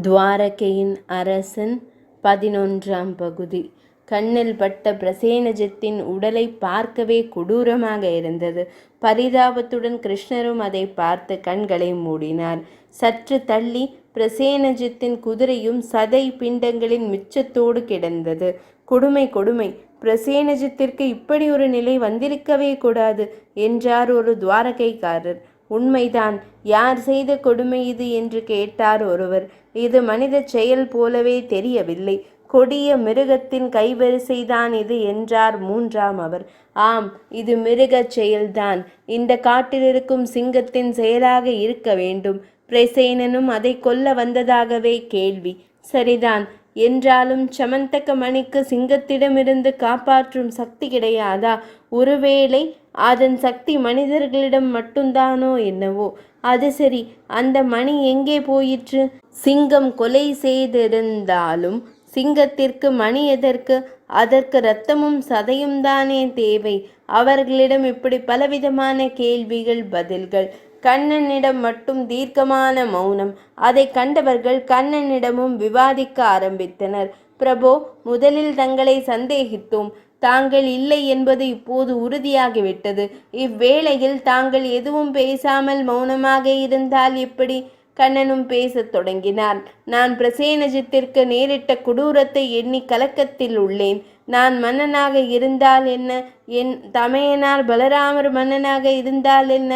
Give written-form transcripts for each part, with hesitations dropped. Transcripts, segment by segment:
துவாரகையின் அரசன் 11ஆம் பகுதி. கண்ணில் பட்ட பிரசேனஜித்தின் உடலை பார்க்கவே கொடூரமாக இருந்தது. பரிதாபத்துடன் கிருஷ்ணரும் அதை பார்த்து கண்களை மூடினார். சற்று தள்ளி பிரசேனஜித்தின் குதிரையும் சதை பிண்டங்களின் மிச்சத்தோடு கிடந்தது. கொடுமை கொடுமை, பிரசேனஜித்திற்கு இப்படி ஒரு நிலை வந்திருக்கவே கூடாது என்றார் ஒரு துவாரகைக்காரர். உண்மைதான், யார் செய்த கொடுமை இது என்று கேட்டார் ஒருவர். இது மனித செயல் போலவே தெரியவில்லை, கொடிய மிருகத்தின் கைவரிசைதான் இது என்றார் மூன்றாம் அவர். ஆம், இது மிருகச் செயல்தான். இந்த காட்டில் இருக்கும் சிங்கத்தின் செயலாக இருக்க வேண்டும். பிரசேனனும் அதை கொல்ல வந்ததாகவே கேள்வி. சரிதான், என்றாலும் சமந்தக மணிக்கு சிங்கத்திடமிருந்து காப்பாற்றும் சக்தி கிடையாதா? ஒருவேளை அதன் சக்தி மனிதர்களிடம் மட்டும்தானோ என்னவோ? அது சரி, அந்த மணி எங்கே போயிற்று? சிங்கம் கொலை செய்திருந்தாலும் சிங்கத்திற்கு மணி எதற்கு? அதற்கு இரத்தமும் சதையும் தானே தேவை. அவர்களிடம் இப்படி பலவிதமான கேள்விகள், பதில்கள். கண்ணனிடம் மட்டும் தீர்க்கமான மௌனம். அதை கண்டவர்கள் கண்ணனிடமும் விவாதிக்க ஆரம்பித்தனர். பிரபோ, முதலில் தங்களை சந்தேகித்தோம். தாங்கள் இல்லை என்பது இப்போது உறுதியாகிவிட்டது. இவ்வேளையில் தாங்கள் எதுவும் பேசாமல் மௌனமாக இருந்தால் எப்படி? கண்ணனும் பேசத் தொடங்கினார். நான் பிரசேனஜித்திற்கு நேரிட்ட கொடூரத்தை எண்ணி கலக்கத்தில் உள்ளேன். நான் மன்னனாக இருந்தால் என்ன? என் தமையனார் பலராமர் மன்னனாக இருந்தால் என்ன?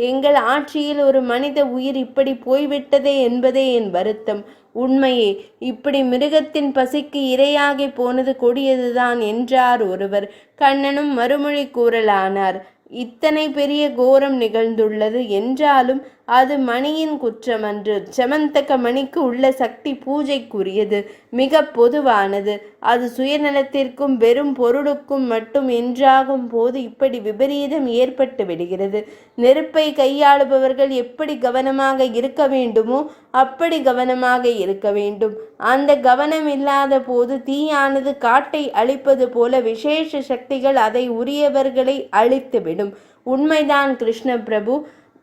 எங்கள் ஆட்சியில் ஒரு மனித உயிர் இப்படி போய்விட்டதே என்பதே என் வருத்தம். உண்மையே, இப்படி மிருகத்தின் பசிக்கு இரையாகி போனது கொடியதுதான் என்றார் ஒருவர். கண்ணனும் மறுமொழி கூறலானார். இத்தனை பெரிய கோரம் நிகழ்ந்துள்ளது என்றாலும் அது மணியின் குற்றமன்று. சமந்தக மணிக்கு உள்ள சக்தி பூஜைக்குரியது, மிக பொதுவானது. அது சுயநலத்திற்கும் வெறும் பொருளுக்கும் மட்டும் என்றாகும் போது இப்படி விபரீதம் ஏற்பட்டு விடுகிறது. நெருப்பை கையாளுபவர்கள் எப்படி கவனமாக இருக்க வேண்டுமோ அப்படி கவனமாக இருக்க வேண்டும். அந்த கவனம் இல்லாத போது தீயானது காட்டை அழிப்பது போல விசேஷ சக்திகள் அதை உரியவர்களை அழித்துவிடும். உண்மைதான் கிருஷ்ண பிரபு.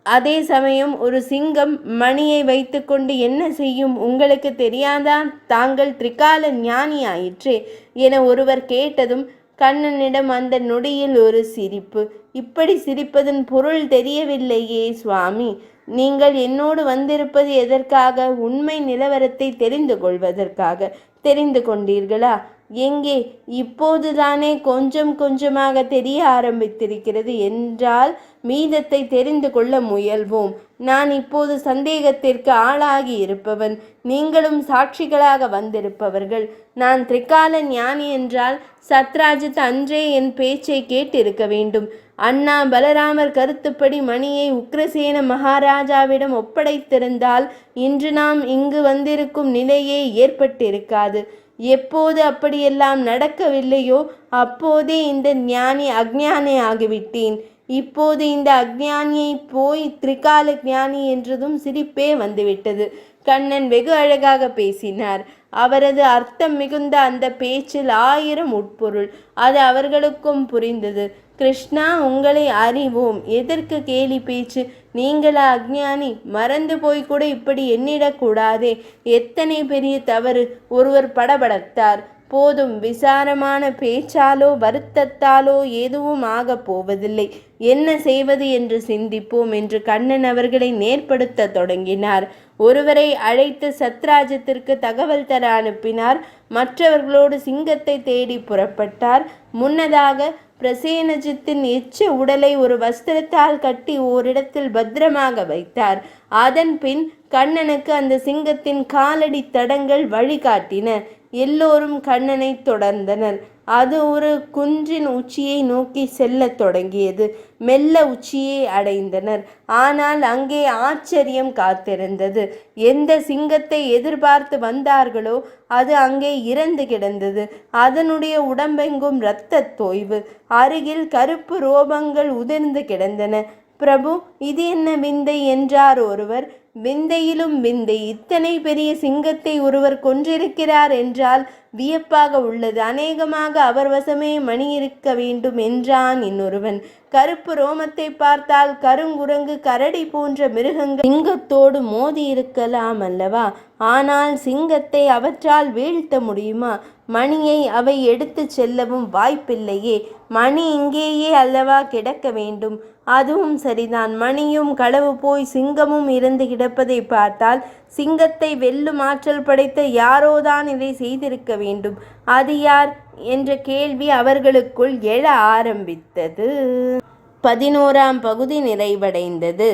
அதே சமயம் ஒரு சிங்கம் மணியை வைத்துக்கொண்டு என்ன செய்யும் உங்களுக்கு தெரியாதா? தாங்கள் திரிகால ஞானி ஆயிற்றே என ஒருவர் கேட்டதும் கண்ணனிடம் அந்த நொடியில் ஒரு சிரிப்பு. இப்படி சிரிப்பதன் பொருள் தெரியவில்லையே சுவாமி. நீங்கள் என்னோடு வந்திருப்பது எதற்காக? உண்மை நிலவரத்தை தெரிந்து கொள்வதற்காக. தெரிந்து கொண்டீர்களா? எங்கே? இப்போதுதானே கொஞ்சம் கொஞ்சமாக தெரிய ஆரம்பித்திருக்கிறது என்றால் மீதத்தை தெரிந்து கொள்ள முயல்வோம். நான் இப்போது சந்தேகத்திற்கு ஆளாகி இருப்பவன். நீங்களும் சாட்சிகளாக வந்திருப்பவர்கள். நான் திரிகால ஞானி என்றால் சத்ராஜித் அன்றே என் பேச்சை கேட்டிருக்க வேண்டும். அண்ணா பலராமர் கருத்துப்படி மணியை உக்ரசேன மகாராஜாவிடம் ஒப்படைத்திருந்தால் இன்று நாம் இங்கு வந்திருக்கும் நிலையே ஏற்பட்டிருக்காது. எப்போது அப்படியெல்லாம் நடக்கவில்லையோ அப்போதே இந்த ஞானி அஞ்ஞானி ஆகிவிட்டேன். இப்போது இந்த அஞ்ஞானியை போய் திரிகால ஞானி என்றதும் சிரிப்பே வந்துவிட்டது. கண்ணன் வெகு அழகாக பேசினார். அவரது அர்த்தம் மிகுந்த அந்த பேச்சில் 1000 உட்பொருள். அது அவர்களுக்கும் புரிந்தது. கிருஷ்ணா, உங்களை அறிவோம், எதற்கு கேலி பேச்சு? நீங்களா அஞ்ஞானி? மறந்து போய் கூட இப்படி எண்ணிடக்கூடாதே. எத்தனை பெரிய தவறு! ஒருவர் படபடத்தார். போதும், விசாரமான பேச்சாலோ வருத்தத்தாலோ எதுவும் ஆகப் போவதில்லை. என்ன செய்வது என்று சிந்திப்போம் என்று கண்ணன் அவர்களை நேர்படுத்த தொடங்கினார். ஒருவரை அழைத்து சத்ராஜத்திற்கு தகவல் தர அனுப்பினார். மற்றவர்களோடு சிங்கத்தை தேடி புறப்பட்டார். முன்னதாக பிரசேனஜித்தின் எச்ச உடலை ஒரு வஸ்திரத்தால் கட்டி ஓரிடத்தில் பத்திரமாக வைத்தார். அதன் பின் கண்ணனுக்கு அந்த சிங்கத்தின் காலடி தடங்கள் வழிகாட்டின. எல்லோரும் கண்ணனை தொடர்ந்தனர். அது ஒரு குன்றின் உச்சியை நோக்கி செல்லத் தொடங்கியது. மெல்ல உச்சியை அடைந்தனர். ஆனால் அங்கே ஆச்சரியம் காத்திருந்தது. எந்த சிங்கத்தை எதிர்பார்த்து வந்தார்களோ அது அங்கே இறந்து கிடந்தது. அதனுடைய உடம்பெங்கும் இரத்த தோய்வு. அருகில் கருப்பு ரோபங்கள் உதிர்ந்து கிடந்தன. பிரபு, இது என்ன விந்தை என்றார் ஒருவர். விந்தையிலும் விந்தை. இத்தனை பெரிய சிங்கத்தை ஒருவர் கொன்றிருக்கிறார் என்றால் வியப்பாக உள்ளது. அநேகமாக அவர் வசமே மணி இருக்க வேண்டும் என்றான் இன்னொருவன். கருப்பு ரோமத்தை பார்த்தால் கருங்குரங்கு, கரடி போன்ற மிருகங்கள் சிங்கத்தோடு மோதி இருக்கலாம் அல்லவா? ஆனால் சிங்கத்தை அவற்றால் வீழ்த்த முடியுமா? மணியை அவை எடுத்து செல்லவும் வாய்ப்பில்லையே. மணி இங்கேயே அல்லவா கிடக்க வேண்டும்? அதுவும் சரிதான். மணியும் களவு போய் சிங்கமும் இறந்து கிடப்பதை பார்த்தால் சிங்கத்தை வெல்லும் ஆற்றல் படைத்த யாரோதான் இதை செய்திருக்க வேண்டும். அது யார் என்ற கேள்வி அவர்களுக்குள் எழ ஆரம்பித்தது. 11ஆம் பகுதி நிறைவடைந்தது.